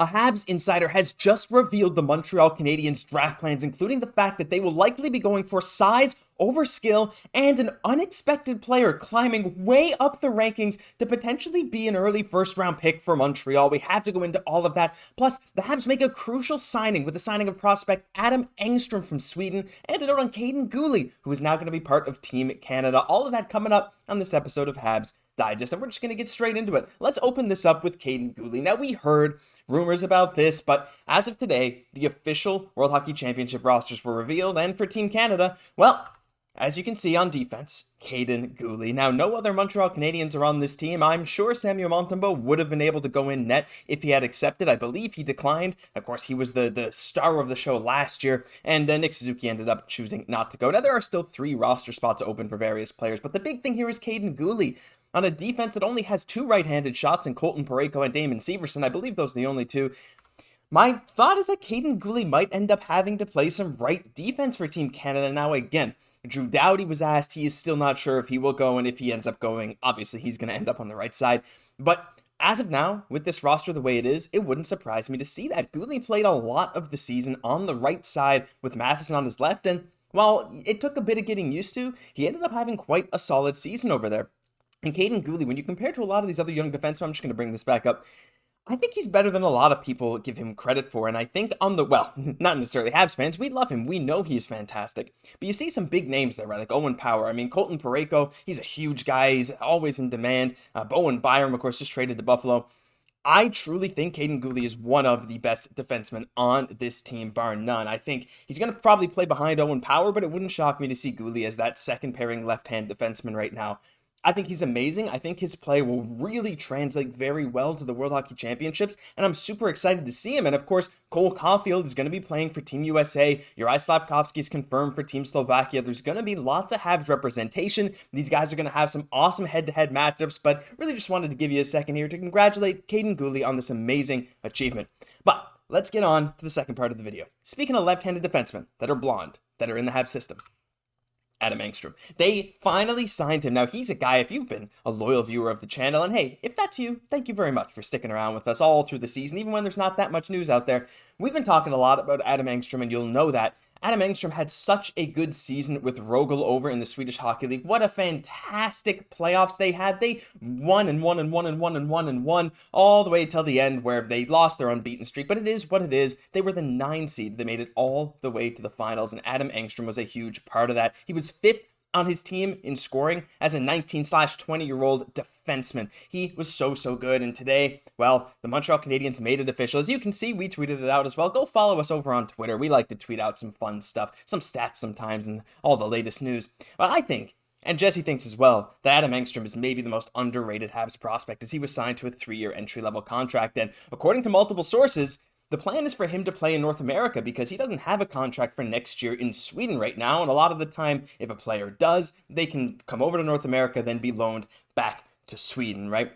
A Habs insider has just revealed the Montreal Canadiens draft plans, including the fact that they will likely be going for size over skill and an unexpected player climbing way up the rankings to potentially be an early first-round pick for Montreal. We have to go into all of that. Plus, the Habs make a crucial signing with the signing of prospect Adam Engstrom from Sweden, and a note on Kaiden Guhle, who is now going to be part of Team Canada. All of that coming up on this episode of Habs Digest, and we're just going to get straight into it. Let's open this up with Kaiden Guhle. Now, we heard rumors about this, but as of today, the official World Hockey Championship rosters were revealed, and for Team Canada, well, as you can see on defense, Kaiden Guhle. Now, no other Montreal Canadiens are on this team. I'm sure Samuel Montembeault would have been able to go in net if he had accepted. I believe he declined. Of course, he was the star of the show last year, and Nick Suzuki ended up choosing not to go. Now, there are still 3 roster spots open for various players, but the big thing here is Kaiden Guhle on a defense that only has 2 right-handed shots in Colton Parayko and Damon Severson. I believe those are the only 2. My thought is that Kaiden Guhle might end up having to play some right defense for Team Canada. Now, again, Drew Doughty was asked. He is still not sure if he will go, and if he ends up going, obviously he's going to end up on the right side. But as of now, with this roster the way it is, it wouldn't surprise me to see that. Guhle played a lot of the season on the right side with Matheson on his left, and while it took a bit of getting used to, he ended up having quite a solid season over there. And Kaiden Guhle, when you compare to a lot of these other young defensemen, I'm just going to bring this back up, I think he's better than a lot of people give him credit for. And I think not necessarily Habs fans, we love him. We know he's fantastic. But you see some big names there, right? Like Owen Power. I mean, Colton Parayko, he's a huge guy. He's always in demand. Bowen Byram, of course, just traded to Buffalo. I truly think Kaiden Guhle is one of the best defensemen on this team, bar none. I think he's going to probably play behind Owen Power, but it wouldn't shock me to see Guhle as that second pairing left-hand defenseman right now. I think he's amazing. I think his play will really translate very well to the World Hockey Championships, and I'm super excited to see him. And of course, Cole Caufield is going to be playing for Team USA. Juraj Slafkovsky is confirmed for Team Slovakia. There's going to be lots of Habs representation. These guys are going to have some awesome head-to-head matchups, but really just wanted to give you a second here to congratulate Kaiden Guhle on this amazing achievement. But let's get on to the second part of the video. Speaking of left-handed defensemen that are blonde, that are in the Habs system, Adam Engstrom. They finally signed him. Now, he's a guy, if you've been a loyal viewer of the channel, and hey, if that's you, thank you very much for sticking around with us all through the season, even when there's not that much news out there. We've been talking a lot about Adam Engstrom, and you'll know that Adam Engstrom had such a good season with Rögle over in the Swedish Hockey League. What a fantastic playoffs they had. They won all the way till the end, where they lost their unbeaten streak. But it is what it is. They were the 9 seed. They made it all the way to the finals, and Adam Engstrom was a huge part of that. He was 5th on his team in scoring as a 19/20-year-old defenseman. He was so good, and today, well, the Montreal Canadiens made it official. As you can see, we tweeted it out as well. Go follow us over on Twitter. We like to tweet out some fun stuff, some stats sometimes, and all the latest news. But I think, and Jesse thinks as well, that Adam Engstrom is maybe the most underrated Habs prospect, as he was signed to a 3-year entry-level contract, and according to multiple sources, the plan is for him to play in North America because he doesn't have a contract for next year in Sweden right now. And a lot of the time, if a player does, they can come over to North America, then be loaned back to Sweden, right?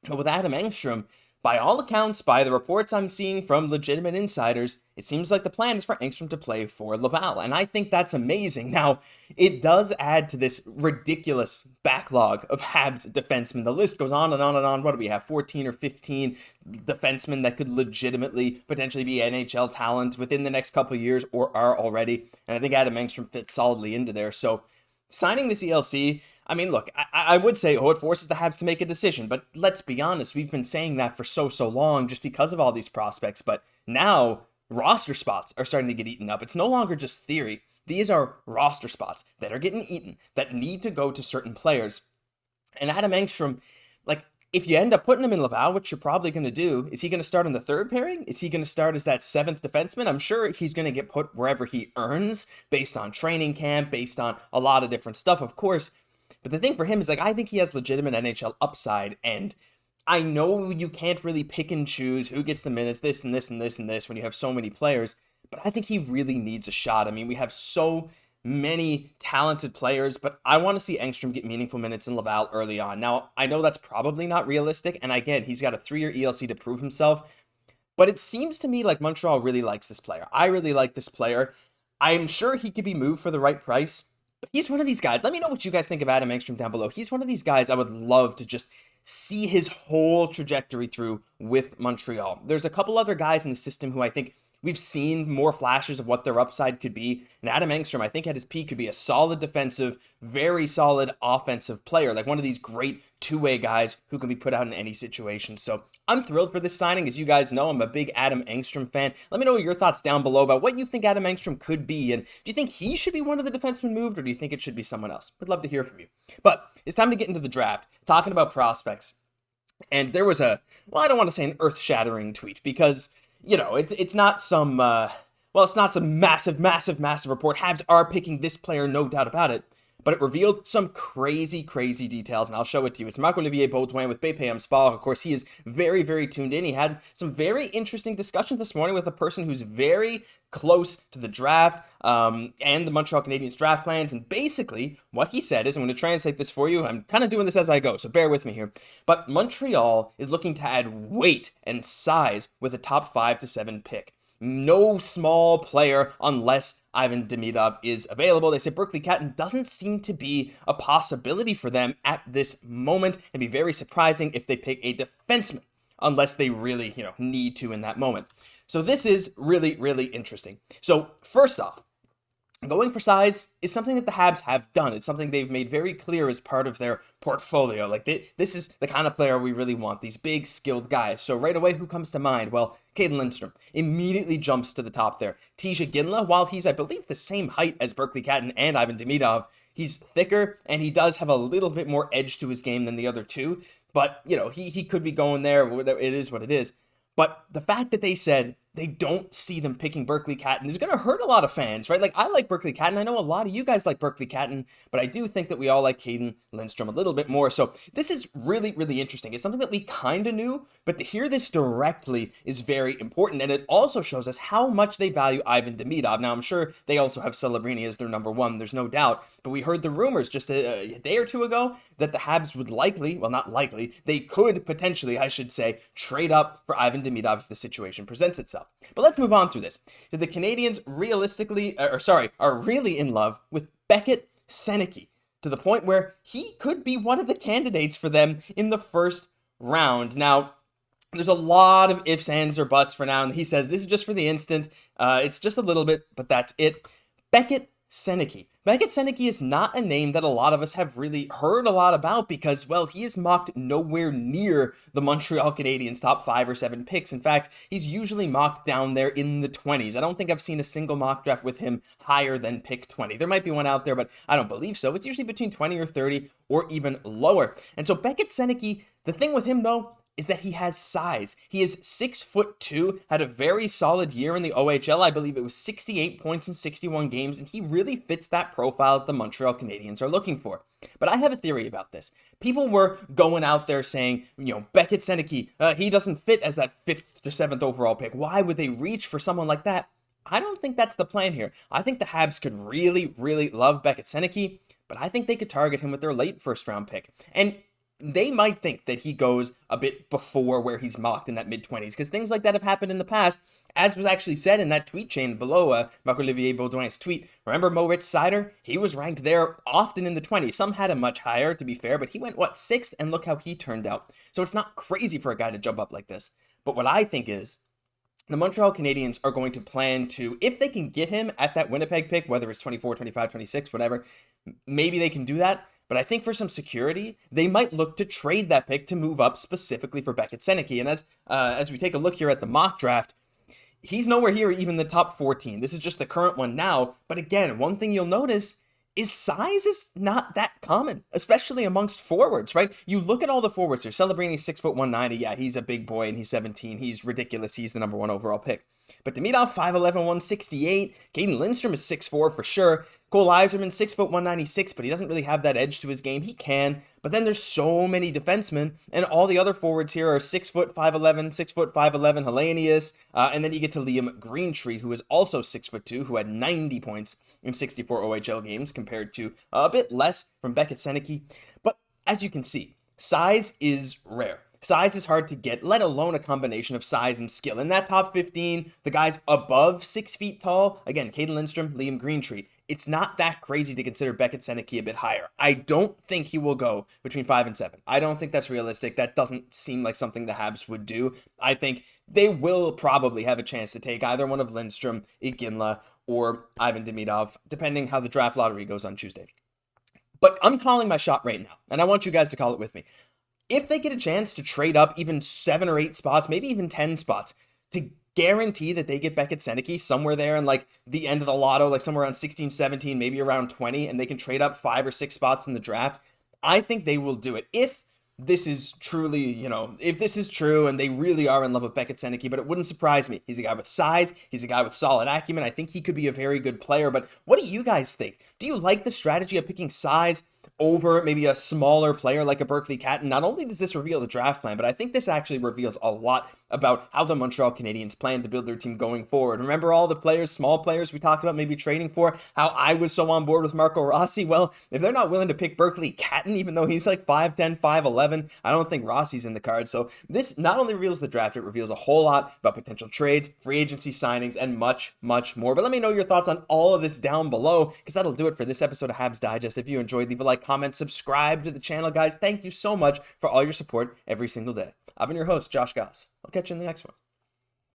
But with Adam Engstrom, by all accounts, by the reports I'm seeing from legitimate insiders, it seems like the plan is for Engstrom to play for Laval, and I think that's amazing. Now, it does add to this ridiculous backlog of Habs defensemen. The list goes on and on and on. What do we have, 14 or 15 defensemen that could legitimately potentially be NHL talent within the next couple of years, or are already, and I think Adam Engstrom fits solidly into there. So, signing this ELC, I mean, look, I would say, it forces the Habs to make a decision, but let's be honest, we've been saying that for so long just because of all these prospects, but now roster spots are starting to get eaten up. It's no longer just theory. These are roster spots that are getting eaten, that need to go to certain players. And Adam Engstrom, like, if you end up putting him in Laval, which you're probably going to do, is he going to start in the 3rd pairing? Is he going to start as that 7th defenseman? I'm sure he's going to get put wherever he earns, based on training camp, based on a lot of different stuff, of course. But the thing for him is, like, I think he has legitimate NHL upside, and I know you can't really pick and choose who gets the minutes, this and this and this and this, when you have so many players, but I think he really needs a shot. I mean, we have so many talented players, but I want to see Engstrom get meaningful minutes in Laval early on. Now, I know that's probably not realistic, and again, he's got a 3-year ELC to prove himself, but it seems to me like Montreal really likes this player. I really like this player. I'm sure he could be moved for the right price, but he's one of these guys. Let me know what you guys think of Adam Engstrom down below. He's one of these guys I would love to just see his whole trajectory through with Montreal. There's a couple other guys in the system who I think we've seen more flashes of what their upside could be. And Adam Engstrom, I think at his peak, could be a solid defensive, very solid offensive player, like one of these great two-way guys who can be put out in any situation. So I'm thrilled for this signing. As you guys know, I'm a big Adam Engstrom fan. Let me know your thoughts down below about what you think Adam Engstrom could be. And do you think he should be one of the defensemen moved, or do you think it should be someone else? I'd love to hear from you. But it's time to get into the draft, talking about prospects. And there was I don't want to say an earth-shattering tweet, because it's not some, it's not some massive report. Habs are picking this player, no doubt about it. But it revealed some crazy details, and I'll show it to you. It's Marc-Olivier Beaudoin with BPM Sport. Of course, he is very tuned in. He had some very interesting discussions this morning with a person who's very close to the draft and the Montreal Canadiens draft plans. And basically, what he said is, I'm going to translate this for you. I'm kind of doing this as I go, so bear with me here. But Montreal is looking to add weight and size with a top 5 to 7 pick. No small player unless Ivan Demidov is available. They say Berkeley Catton doesn't seem to be a possibility for them at this moment. It'd be very surprising if they pick a defenseman unless they really, need to in that moment. So this is really interesting. So first off, going for size is something that the Habs have done. It's something they've made very clear as part of their portfolio. Like, this is the kind of player we really want, these big, skilled guys. So right away, who comes to mind? Well, Kaiden Lindstrom immediately jumps to the top there. Xhekaj Guhle, while he's, I believe, the same height as Berkeley Catton and Ivan Demidov, he's thicker, and he does have a little bit more edge to his game than the other two. But, he could be going there. It is what it is. But the fact that they said they don't see them picking Berkeley Catton is going to hurt a lot of fans, right? Like, I like Berkeley Catton. I know a lot of you guys like Berkeley Catton, but I do think that we all like Kaiden Lindstrom a little bit more. So this is really interesting. It's something that we kind of knew, but to hear this directly is very important. And it also shows us how much they value Ivan Demidov. Now, I'm sure they also have Celebrini as their number one. There's no doubt. But we heard the rumors just a day or two ago that the Habs would they could potentially, I should say, trade up for Ivan Demidov if the situation presents itself. But let's move on through this. The Canadiens are really in love with Beckett Seneke, to the point where he could be one of the candidates for them in the first round. Now, there's a lot of ifs, ands, or buts for now, and he says this is just for the instant. It's just a little bit, but that's it. Beckett Seneke. Beckett Seneke is not a name that a lot of us have really heard a lot about because, well, he is mocked nowhere near the Montreal Canadiens' top 5 or 7 picks. In fact, he's usually mocked down there in the 20s. I don't think I've seen a single mock draft with him higher than pick 20. There might be one out there, but I don't believe so. It's usually between 20 or 30 or even lower. And so Beckett Seneke, the thing with him, though, is that he has size. He is 6'2", had a very solid year in the OHL. I believe it was 68 points in 61 games, and he really fits that profile that the Montreal Canadiens are looking for. But I have a theory about this. People were going out there saying, Beckett Seneke, he doesn't fit as that 5th to 7th overall pick. Why would they reach for someone like that? I don't think that's the plan here. I think the Habs could really love Beckett Seneke, but I think they could target him with their late first-round pick. And they might think that he goes a bit before where he's mocked in that mid-20s, because things like that have happened in the past, as was actually said in that tweet chain below Marc-Olivier Beaudoin's tweet. Remember Moritz Seider? He was ranked there often in the 20s. Some had him much higher, to be fair, but he went, 6th? And look how he turned out. So it's not crazy for a guy to jump up like this. But what I think is, the Montreal Canadiens are going to plan to, if they can get him at that Winnipeg pick, whether it's 24, 25, 26, whatever, maybe they can do that. But I think for some security, they might look to trade that pick to move up specifically for Beckett Seneke. And as we take a look here at the mock draft, he's nowhere here even the top 14. This is just the current one now. But again, one thing you'll notice is size is not that common, especially amongst forwards, right? You look at all the forwards here. Celebrini's 6'1", 190. Yeah, he's a big boy and he's 17. He's ridiculous. He's the number 1 overall pick. But Demidov, 5'11", 168. Kaiden Lindstrom is 6'4" for sure. Cole Yzerman, 6'1", 196, but he doesn't really have that edge to his game. He can, but then there's so many defensemen, and all the other forwards here are 6'5", 5'11", Hellenius, and then you get to Liam Greentree, who is also 6'2", who had 90 points in 64 OHL games, compared to a bit less from Beckett Seneke. But as you can see, size is rare. Size is hard to get, let alone a combination of size and skill. In that top 15, the guys above 6 feet tall, again, Kaiden Lindstrom, Liam Greentree. it's not that crazy to consider Xhekaj a bit higher. I don't think he will go between 5 and 7. I don't think that's realistic. That doesn't seem like something the Habs would do. I think they will probably have a chance to take either one of Lindstrom, Iginla, or Ivan Demidov, depending how the draft lottery goes on Tuesday. But I'm calling my shot right now, and I want you guys to call it with me. If they get a chance to trade up even 7 or 8 spots, maybe even 10 spots, to guarantee that they get Xhekaj somewhere there in like the end of the lotto, like somewhere around 16, 17, maybe around 20, and they can trade up 5 or 6 spots in the draft, I think they will do it. If this is truly, if this is true and they really are in love with Xhekaj, but it wouldn't surprise me. He's a guy with size. He's a guy with solid acumen. I think he could be a very good player, but what do you guys think? Do you like the strategy of picking size over maybe a smaller player like a Berkeley Catton? Not only does this reveal the draft plan, but I think this actually reveals a lot about how the Montreal Canadiens plan to build their team going forward. Remember all the players, small players we talked about maybe trading for, how I was so on board with Marco Rossi? Well, if they're not willing to pick Berkeley Catton, even though he's like 5'10", 5'11", I don't think Rossi's in the cards. So this not only reveals the draft, it reveals a whole lot about potential trades, free agency signings, and much, much more. But let me know your thoughts on all of this down below, because that'll do it for this episode of Habs Digest. If you enjoyed, leave a like, comment, subscribe to the channel, guys. Thank you so much for all your support every single day. I've been your host, Josh Gosse. I'll catch you in the next one.